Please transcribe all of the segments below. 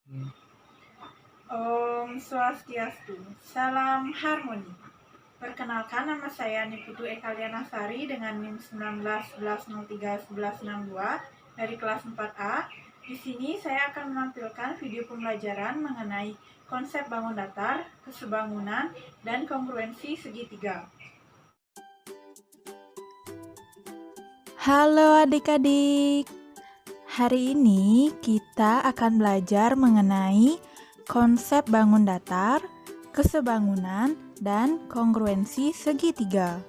Om Swastiastu, salam harmoni. Perkenalkan, nama saya Niputu Ekaliana Sari dengan NIM 1911031162 dari kelas 4A. Di sini saya akan menampilkan video pembelajaran mengenai konsep bangun datar, kesebangunan, dan kongruensi segitiga. Halo adik-adik, hari ini kita akan belajar mengenai konsep bangun datar, kesebangunan, dan kongruensi segitiga.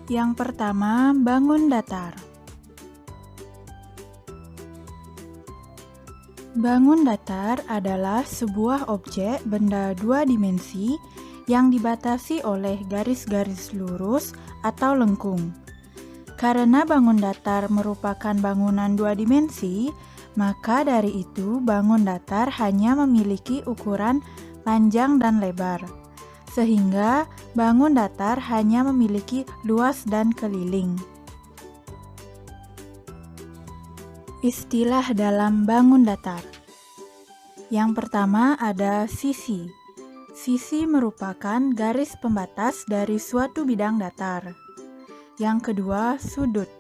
Yang pertama, bangun datar. Bangun datar adalah sebuah objek benda dua dimensi yang dibatasi oleh garis-garis lurus atau lengkung. Karena bangun datar merupakan bangunan dua dimensi, maka dari itu bangun datar hanya memiliki ukuran panjang dan lebar, sehingga bangun datar hanya memiliki luas dan keliling. Istilah dalam bangun datar. Yang pertama ada sisi. Sisi merupakan garis pembatas dari suatu bidang datar. Yang kedua, sudut.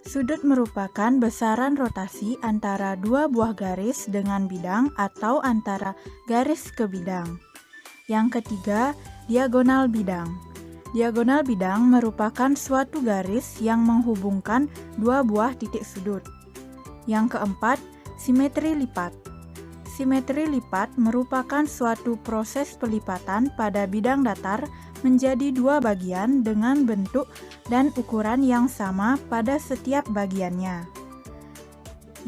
Sudut merupakan besaran rotasi antara dua buah garis dengan bidang atau antara garis ke bidang. Yang ketiga, diagonal bidang. Diagonal bidang merupakan suatu garis yang menghubungkan dua buah titik sudut. Yang keempat, simetri lipat. Simetri lipat merupakan suatu proses pelipatan pada bidang datar menjadi dua bagian dengan bentuk dan ukuran yang sama pada setiap bagiannya.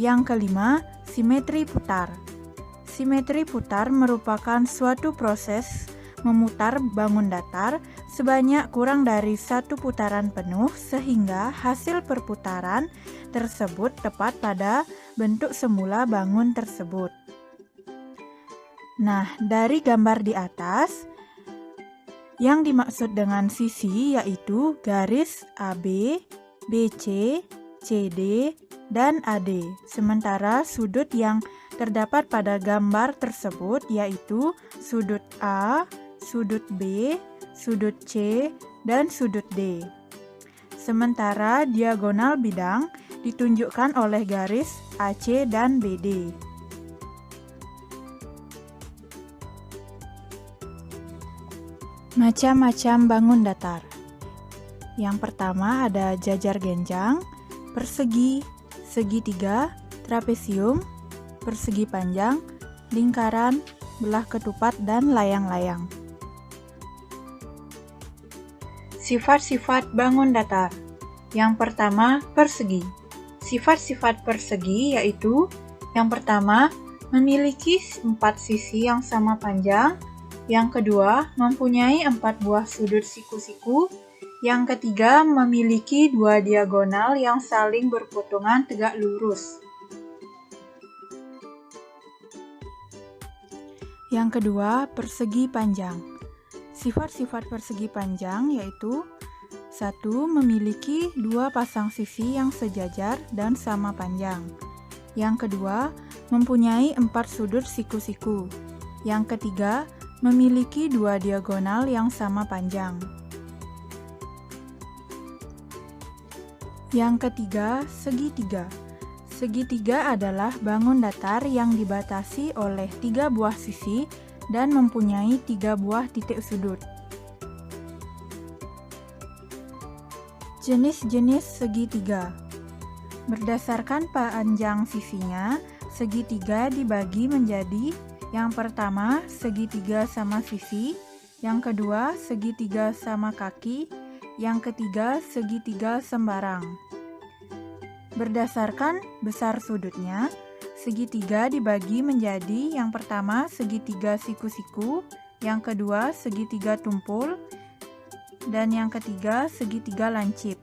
Yang kelima, simetri putar. Simetri putar merupakan suatu proses memutar bangun datar sebanyak kurang dari satu putaran penuh sehingga hasil perputaran tersebut tepat pada bentuk semula bangun tersebut. Nah, dari gambar di atas, yang dimaksud dengan sisi yaitu garis AB, BC, CD, dan AD. Sementara sudut yang terdapat pada gambar tersebut yaitu sudut A, sudut B, sudut C, dan sudut D. Sementara diagonal bidang ditunjukkan oleh garis AC dan BD. Macam-macam bangun datar. Yang pertama ada jajar genjang, persegi, segitiga, trapesium, persegi panjang, lingkaran, belah ketupat, dan layang-layang. Sifat-sifat bangun datar. Yang pertama, persegi. Sifat-sifat persegi yaitu yang pertama, memiliki 4 sisi yang sama panjang. Yang kedua, mempunyai 4 buah sudut siku-siku. Yang ketiga, memiliki 2 diagonal yang saling berpotongan tegak lurus. Yang kedua, persegi panjang. Sifat-sifat persegi panjang yaitu 1. Memiliki 2 pasang sisi yang sejajar dan sama panjang. Yang kedua, mempunyai 4 sudut siku-siku. Yang ketiga, memiliki 2 diagonal yang sama panjang. Yang ketiga, segitiga. Segitiga adalah bangun datar yang dibatasi oleh 3 buah sisi dan mempunyai 3 buah titik sudut. Jenis-jenis segitiga. Berdasarkan panjang sisinya, segitiga dibagi menjadi yang pertama, segitiga sama sisi. Yang kedua, segitiga sama kaki. Yang ketiga, segitiga sembarang. Berdasarkan besar sudutnya, segitiga dibagi menjadi yang pertama, segitiga siku-siku. Yang kedua, segitiga tumpul. Dan yang ketiga, segitiga lancip.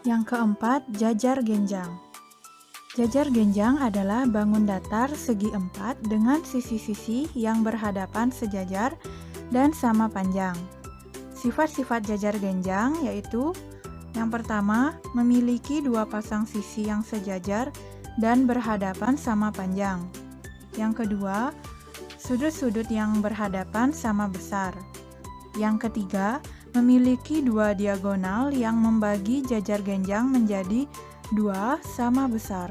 Yang keempat, jajar genjang. Jajar genjang adalah bangun datar segi 4 dengan sisi-sisi yang berhadapan sejajar dan sama panjang. Sifat-sifat jajar genjang yaitu yang pertama, memiliki dua pasang sisi yang sejajar dan berhadapan sama panjang. Yang kedua, sudut-sudut yang berhadapan sama besar. Yang ketiga, memiliki dua diagonal yang membagi jajar genjang menjadi dua sama besar.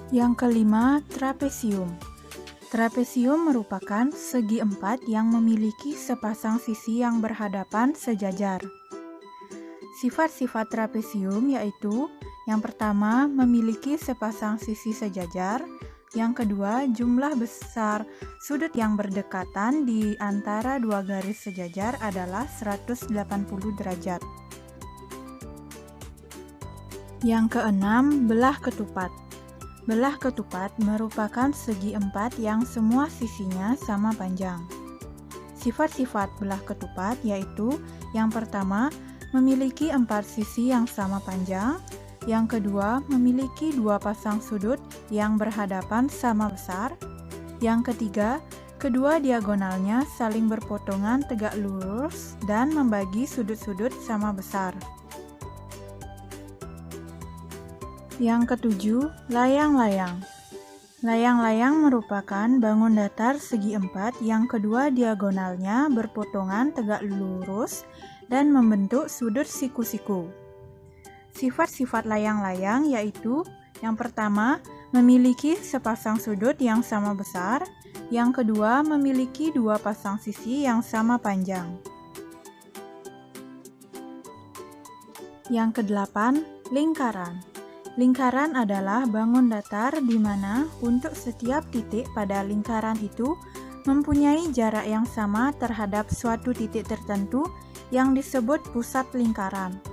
Yang kelima, trapesium. Trapesium merupakan segi empat yang memiliki sepasang sisi yang berhadapan sejajar. Sifat-sifat trapesium yaitu yang pertama, memiliki sepasang sisi sejajar. Yang kedua, jumlah besar sudut yang berdekatan di antara dua garis sejajar adalah 180 derajat. Yang keenam, belah ketupat. Belah ketupat merupakan segi empat yang semua sisinya sama panjang. Sifat-sifat belah ketupat yaitu yang pertama, memiliki empat sisi yang sama panjang. Yang kedua, memiliki dua pasang sudut yang berhadapan sama besar. Yang ketiga, kedua diagonalnya saling berpotongan tegak lurus dan membagi sudut-sudut sama besar. Yang ketujuh, layang-layang. Layang-layang merupakan bangun datar segi empat yang kedua diagonalnya berpotongan tegak lurus dan membentuk sudut siku-siku. Sifat-sifat layang-layang yaitu yang pertama, memiliki sepasang sudut yang sama besar. Yang kedua, memiliki dua pasang sisi yang sama panjang. Yang kedelapan, lingkaran. Lingkaran adalah bangun datar di mana untuk setiap titik pada lingkaran itu mempunyai jarak yang sama terhadap suatu titik tertentu yang disebut pusat lingkaran.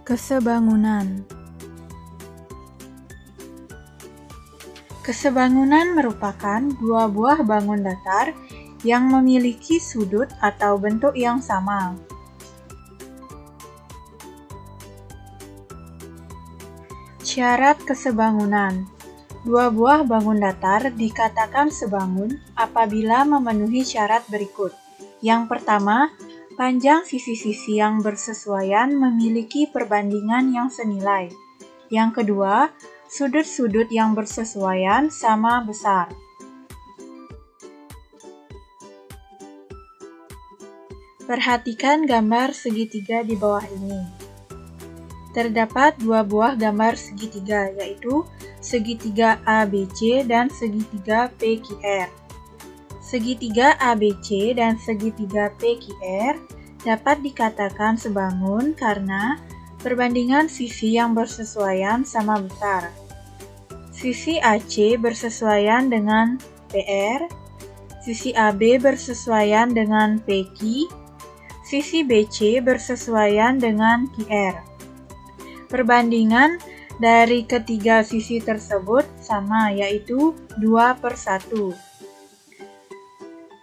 Kesebangunan. Kesebangunan merupakan dua buah bangun datar yang memiliki sudut atau bentuk yang sama. Syarat kesebangunan. Dua buah bangun datar dikatakan sebangun apabila memenuhi syarat berikut. Yang pertama, panjang sisi-sisi yang bersesuaian memiliki perbandingan yang senilai. Yang kedua, sudut-sudut yang bersesuaian sama besar. Perhatikan gambar segitiga di bawah ini. Terdapat dua buah gambar segitiga, yaitu segitiga ABC dan segitiga PQR. Segitiga ABC dan segitiga PQR dapat dikatakan sebangun karena perbandingan sisi yang bersesuaian sama besar. Sisi AC bersesuaian dengan PR, sisi AB bersesuaian dengan PQ, sisi BC bersesuaian dengan QR. Perbandingan dari ketiga sisi tersebut sama, yaitu 2/1.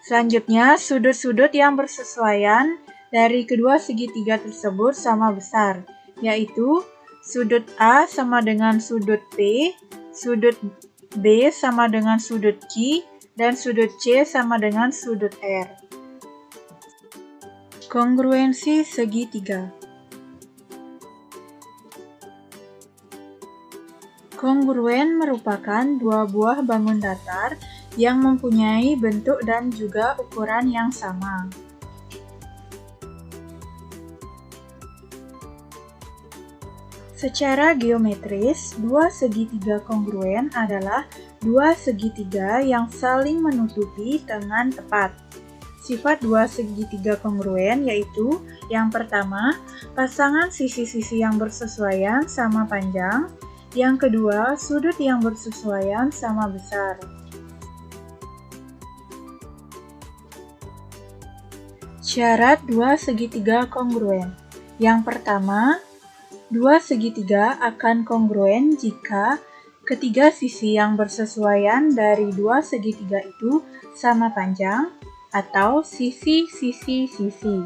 Selanjutnya, sudut-sudut yang bersesuaian dari kedua segitiga tersebut sama besar, yaitu sudut A sama dengan sudut P, sudut B sama dengan sudut Q, dan sudut C sama dengan sudut R. Kongruensi segitiga. Kongruen merupakan dua buah bangun datar yang mempunyai bentuk dan juga ukuran yang sama. Secara geometris, dua segitiga kongruen adalah dua segitiga yang saling menutupi dengan tepat. Sifat dua segitiga kongruen yaitu yang pertama, pasangan sisi-sisi yang bersesuaian sama panjang. Yang kedua, sudut yang bersesuaian sama besar. Syarat dua segitiga kongruen. Yang pertama, dua segitiga akan kongruen jika ketiga sisi yang bersesuaian dari dua segitiga itu sama panjang atau sisi-sisi-sisi.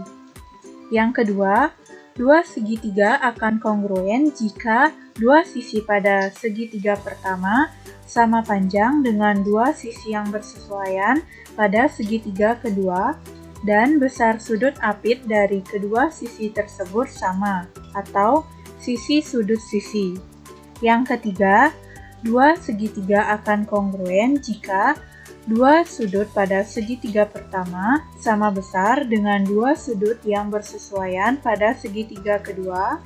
Yang kedua, Dua segitiga akan kongruen jika dua sisi pada segitiga pertama sama panjang dengan dua sisi yang bersesuaian pada segitiga kedua dan besar sudut apit dari kedua sisi tersebut sama, atau sisi sudut sisi. Yang ketiga, dua segitiga akan kongruen jika dua sudut pada segitiga pertama sama besar dengan dua sudut yang bersesuaian pada segitiga kedua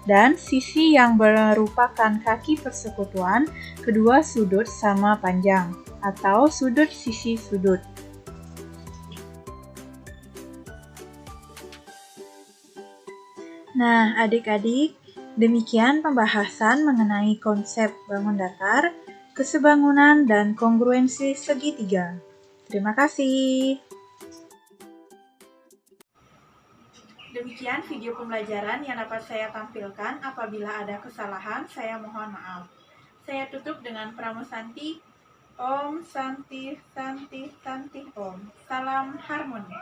dan sisi yang merupakan kaki persekutuan kedua sudut sama panjang, atau sudut sisi sudut. Nah, adik-adik, demikian pembahasan mengenai konsep bangun datar, kesebangunan, dan kongruensi segitiga. Terima kasih. Demikian video pembelajaran yang dapat saya tampilkan. Apabila ada kesalahan, saya mohon maaf. Saya tutup dengan Pramusanti. Om Santi Santi Santi Om. Salam harmoni.